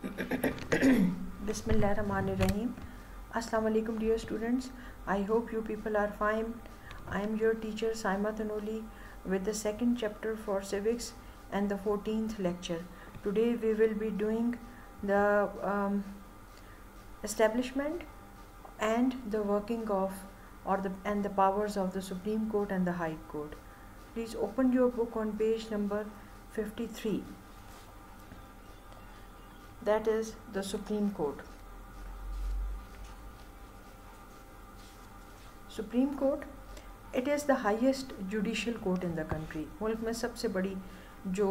Bismillahirrahmanirrahim. Assalamu alaikum dear students. I hope you people are fine. I am your teacher Saima Tanoli with the second chapter for civics and the 14th lecture. Today we will be doing the establishment and the working of and the powers of the Supreme Court and the High Court. Please open your book on page number 53. That is the Supreme Court. Supreme Court, it is the highest judicial court in the country. मुल्क में सबसे बड़ी जो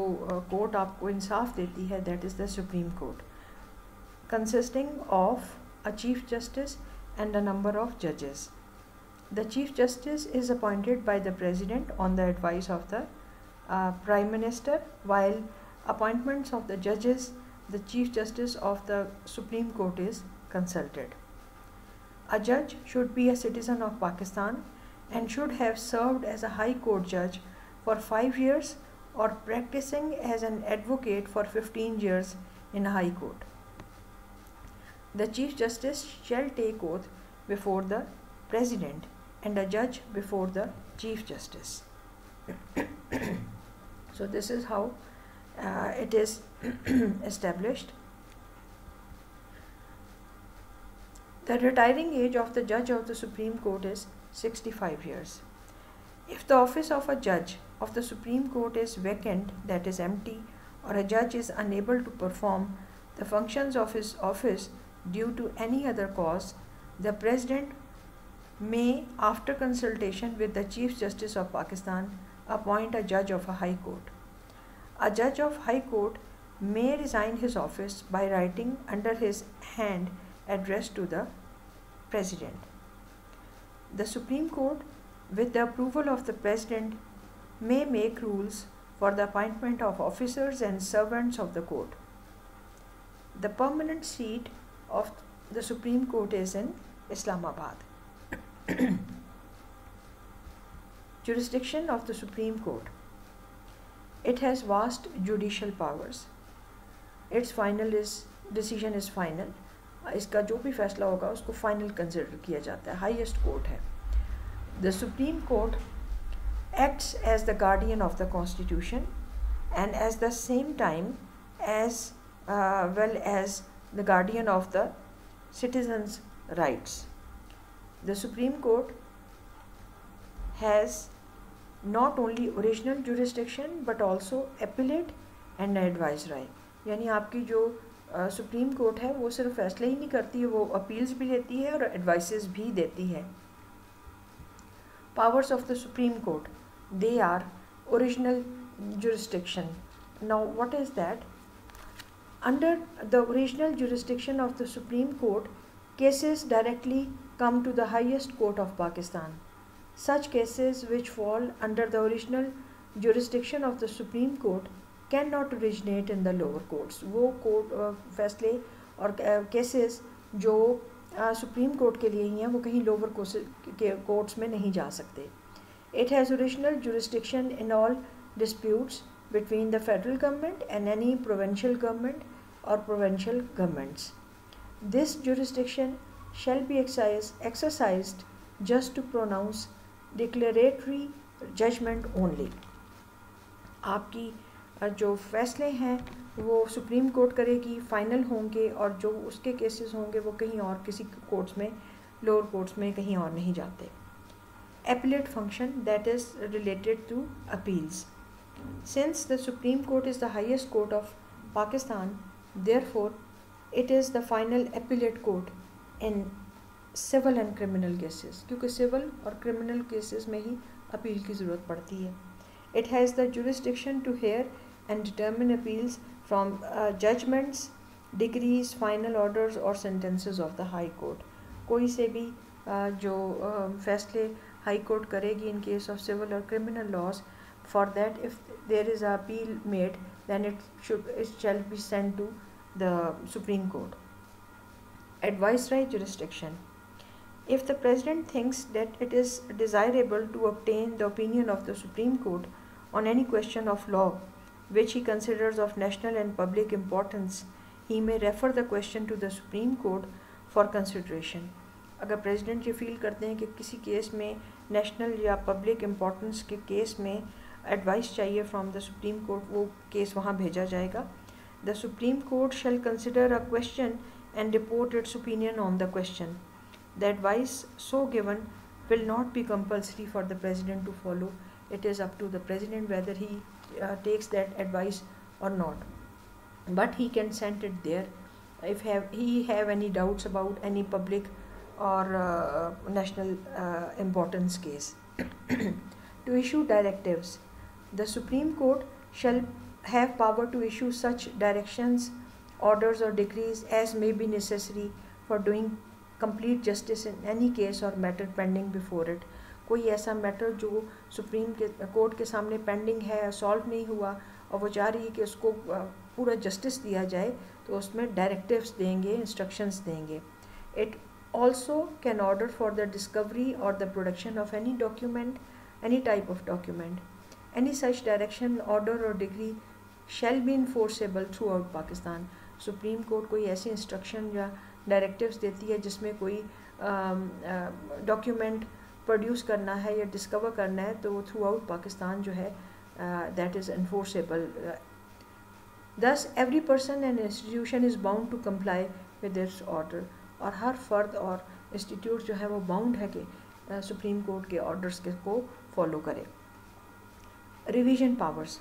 court आपको इंसाफ देती है, that is the Supreme Court, consisting of a Chief Justice and a number of judges. The Chief Justice is appointed by the President on the advice of the Prime Minister, while appointments of the judges, the Chief Justice of the Supreme Court is consulted. A judge should be a citizen of Pakistan and should have served as a High Court judge for 5 years or practicing as an advocate for 15 years in a High Court. The Chief Justice shall take oath before the President and a judge before the Chief Justice. So this is how it is established. The retiring age of the judge of the Supreme Court is 65 years. If the office of a judge of the Supreme Court is vacant, that is empty, or a judge is unable to perform the functions of his office due to any other cause, the President may, after consultation with the Chief Justice of Pakistan, appoint a judge of a High Court. A judge of High Court may resign his office by writing under his hand addressed to the President. The Supreme Court, with the approval of the President, may make rules for the appointment of officers and servants of the court. The permanent seat of the Supreme Court is in Islamabad. Jurisdiction of the Supreme Court. It has vast judicial powers. Its decision is final. इसका जो भी फैसला होगा उसको final consider किया जाता है. Highest court है. The Supreme Court acts as the guardian of the Constitution and at the same time as well as the guardian of the citizens' rights. The Supreme Court has not only original jurisdiction but also appellate and advisory. यानी आपकी जो supreme court है वो सिर्फ फैसले ही नहीं करती है, वो अपील्स भी लेती है और एडवाइसेस भी देती है. Powers of the Supreme Court, they are original jurisdiction. Now what is that? Under the original jurisdiction of the Supreme Court, cases directly come to the highest court of Pakistan. Such cases which fall under the original jurisdiction of the Supreme Court cannot originate in the lower courts. वो court फैसले और cases जो supreme court के लिए ही हैं वो कहीं lower courts में नहीं जा सकते. It has original jurisdiction in all disputes between the federal government and any provincial government or provincial governments. This jurisdiction shall be exercised just to pronounce declaratory judgment only. आपकी जो फैसले हैं वो supreme court करेगी, final होंगे, और जो उसके केसेस होंगे वो कहीं और किसी कोर्ट्स में, लोअर कोर्ट्स में कहीं और नहीं जाते. Appellate function, that is related to appeals. Since the Supreme Court is the highest court of Pakistan, therefore it is the final appellate court in civil and criminal cases. क्योंकि civil और criminal cases में ही appeal की ज़रूरत पड़ती है. It has the jurisdiction to hear and determine appeals from judgments, decrees, final orders or sentences of the High Court. कोई से भी जो फैसले हाई कोर्ट करेगी in case of civil or criminal laws, for that if there is a appeal made, then it shall be sent to the Supreme Court. Advisory jurisdiction. If the President thinks that it is desirable to obtain the opinion of the Supreme Court on any question of law which he considers of national and public importance, he may refer the question to the Supreme Court for consideration. अगर president ये feel करते हैं कि किसी case में national या public importance के case में एडवाइस चाहिए फ्रॉम द सुप्रीम कोर्ट, वो केस वहाँ भेजा जाएगा. The supreme court shell consider a question and report its opinion on the question. The advice so given will not be compulsory for the president to follow. It is up to the president whether he takes that advice or not. But he can send it there if he have any doubts about any public or national importance case. To issue directives, the Supreme Court shall have power to issue such directions, orders or decrees as may be necessary for doing complete justice in any case or matter pending before it. कोई ऐसा matter जो supreme के court के सामने pending है, solve नहीं हुआ और वो चाह रही है कि उसको पूरा जस्टिस दिया जाए, तो उसमें डायरेक्टिव्स देंगे, इंस्ट्रक्शंस देंगे. It also can order for the discovery और the production of any document, any type of document. Any such direction, order और decree shall be enforceable throughout Pakistan. Supreme court कोई ऐसी इंस्ट्रक्शन या directives देती है जिसमें कोई डॉक्यूमेंट प्रोड्यूस करना है या डिस्कवर करना है, तो वो थ्रू आउट पाकिस्तान जो है that is enforceable. Thus every person and institution is bound to comply with this order. और हर फर्द और इंस्टीट्यूट जो है वो बाउंड है कि सुप्रीम कोर्ट के ऑर्डर्स के को फॉलो करे. Revision powers.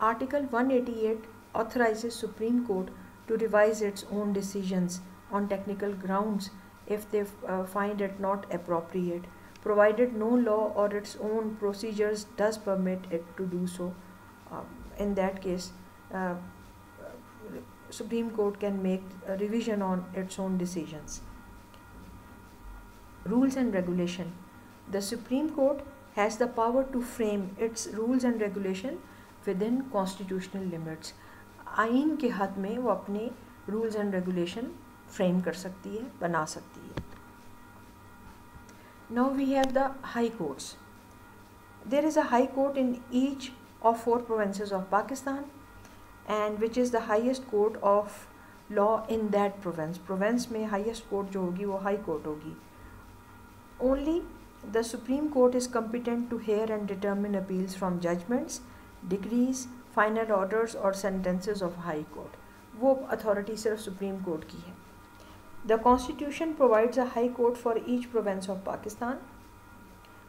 Article 188 authorizes Supreme Court to revise its own decisions on technical grounds if they find it not appropriate, provided no law or its own procedures does permit it to do so. In that case, Supreme Court can make a revision on its own decisions. Rules and regulation. The Supreme Court has the power to frame its rules and regulation within constitutional limits. आइन के हद में वो अपने rules and regulation frame कर सकती है, बना सकती है. Now we have the high courts. There is a high court in each of 4 provinces of Pakistan and which is the highest court of law in that province. Province में highest court जो होगी वो हाई कोर्ट होगी. Only the supreme court is competent to hear and determine appeals from judgments, decrees, final orders और sentences of high court. वो authority सिर्फ supreme court की है. The constitution provides a high court for each province of Pakistan,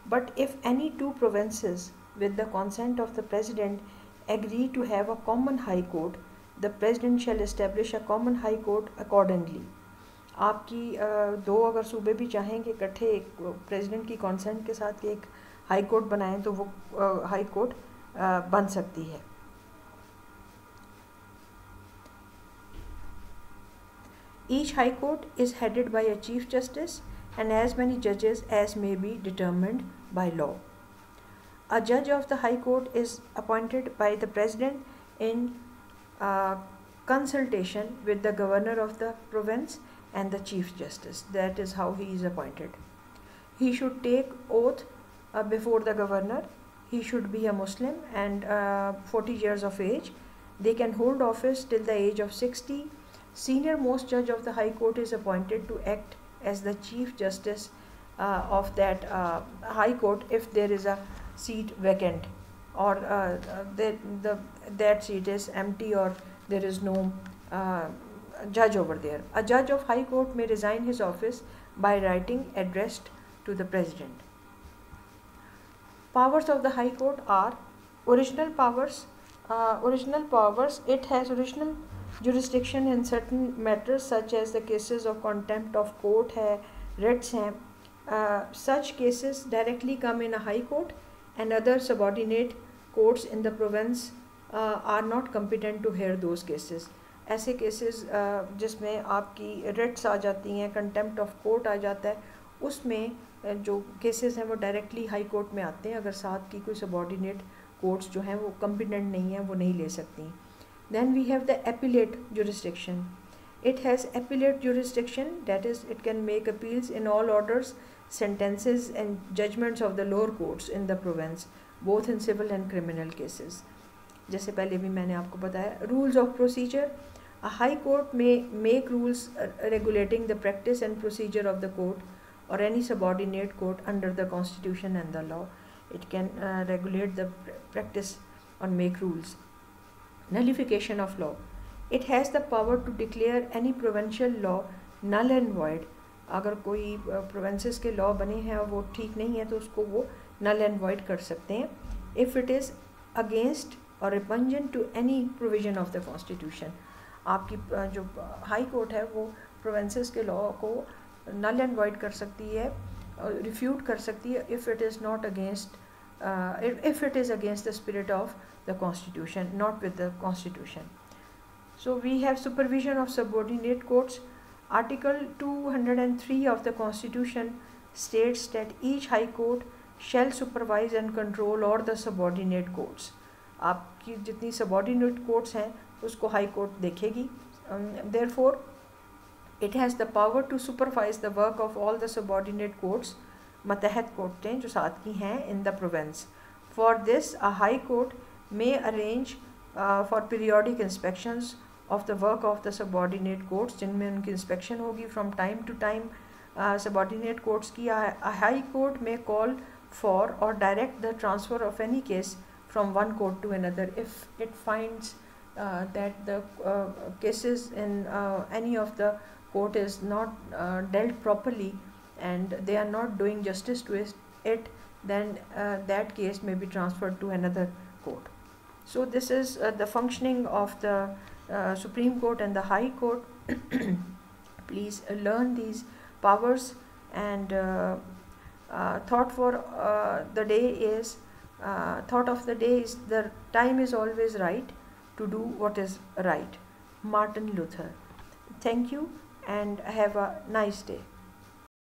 but if any 2 provinces with the consent of the president agree to have a common high court, the president shall establish a common high court accordingly. आपकी 2 अगर सूबे भी चाहेंगे इकट्ठे एक president की consent के साथ एक हाई कोर्ट बनाएं तो वो हाई कोर्ट बन सकती है. Each High Court is headed by a Chief Justice and as many judges as may be determined by law. A judge of the High Court is appointed by the President in consultation with the Governor of the province and the Chief Justice. That is how he is appointed. He should take oath before the Governor. He should be a Muslim and 40 years of age. They can hold office till the age of 60. Senior most judge of the High Court is appointed to act as the Chief Justice of that High Court if there is a seat vacant or that seat is empty or there is no judge over there. A judge of High Court may resign his office by writing addressed to the President. Powers of the High Court are original powers. It has original jurisdiction in certain matters such as the cases of contempt of court है, writs हैं. Such cases directly come in a high court and other subordinate courts in the province are not competent to hear those cases. ऐसे cases जिसमें आपकी writs आ जाती हैं, contempt of court आ जाता है, उसमें जो cases हैं वो directly high court में आते हैं. अगर साथ की कोई subordinate courts जो हैं वो competent नहीं हैं, वो नहीं ले सकती. Then we have the appellate jurisdiction. It has appellate jurisdiction, that is, it can make appeals in all orders, sentences and judgments of the lower courts in the province, both in civil and criminal cases. जैसे पहले भी मैंने आपको बताया. Rules of procedure. A high court may make rules regulating the practice and procedure of the court or any subordinate court under the constitution and the law. It can regulate the practice or make rules. Nullification of law. It has the power to declare any provincial law null and void. अगर कोई provinces के law बने हैं और वो ठीक नहीं है तो उसको वो नल एंड वॉइड कर सकते हैं इफ़ इट इज़ अगेंस्ट और repugnant to any provision of the constitution. आपकी जो हाई कोर्ट है वो प्रोविंसेस के लॉ को नल एंड वॉइड कर सकती है, रिफ्यूट कर सकती है if it is not against if it is against the spirit of the constitution, not with the constitution. So we have supervision of subordinate courts. Article 203 of the constitution states that each high court shall supervise and control all the subordinate courts. आपकी जितनी subordinate courts हैं उसको high court देखेगी. Therefore it has the power to supervise the work of all the subordinate courts, मतहत कोर्टें जो साथ की हैं in the province. For this a high court may arrange for periodic inspections of the work of the subordinate courts, जिनमें उनकी inspection होगी from time to time. Subordinate courts की a high court may call for or direct the transfer of any case from one court to another if it finds that the cases in any of the court is not dealt properly and they are not doing justice to it, then that case may be transferred to another court. So this is the functioning of the Supreme Court and the High Court. Please learn these powers, and thought for the day is thought of the day is the time is always right to do what is right. Martin Luther. Thank you and have a nice day.